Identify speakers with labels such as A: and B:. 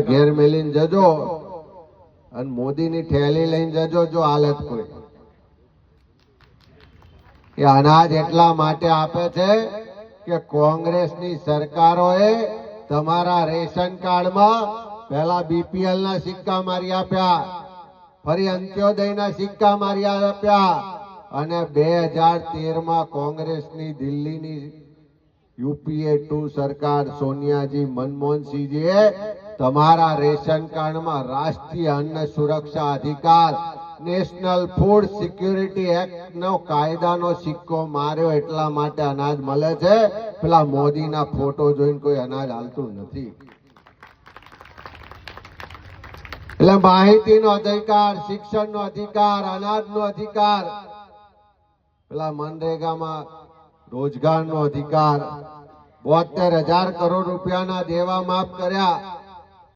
A: ઘેર મેલીને જજો અને મોદીની થેલી લઈને જજો જો હાલત કોઈ એ અનાજ એટલા માટે આપે છે કે કોંગ્રેસની સરકારોએ તમારા રેશન કાર્ડમાં પહેલા બીપીએલ ના સિક્કા મારી આપ્યા, ફરી અંત્યોદયના સિક્કા મારી આપ્યા અને 2013 માં કોંગ્રેસની દિલ્હીની યુપીએ 2 સરકાર સોનિયાજી મનમોહનસિંહજીએ તમારા રેશન કાર્ડમાં રાષ્ટ્રીય અન્ન સુરક્ષા અધિકાર નેશનલ ફૂડ સિક્યુરિટી એક્ટ નો કાયદાનો સિક્કો માર્યો એટલા માટે અનાજ મળે છે. પેલા મોદીના ફોટો જોઈને કોઈ અનાજ હાલતું નથી. એટલે માહિતીનો અધિકાર, શિક્ષણનો અધિકાર, અનાજનો અધિકાર, પેલા મનરેગામાં રોજગારનો અધિકાર, 72,000 કરોડ રૂપિયાના દેવા માફ કર્યા.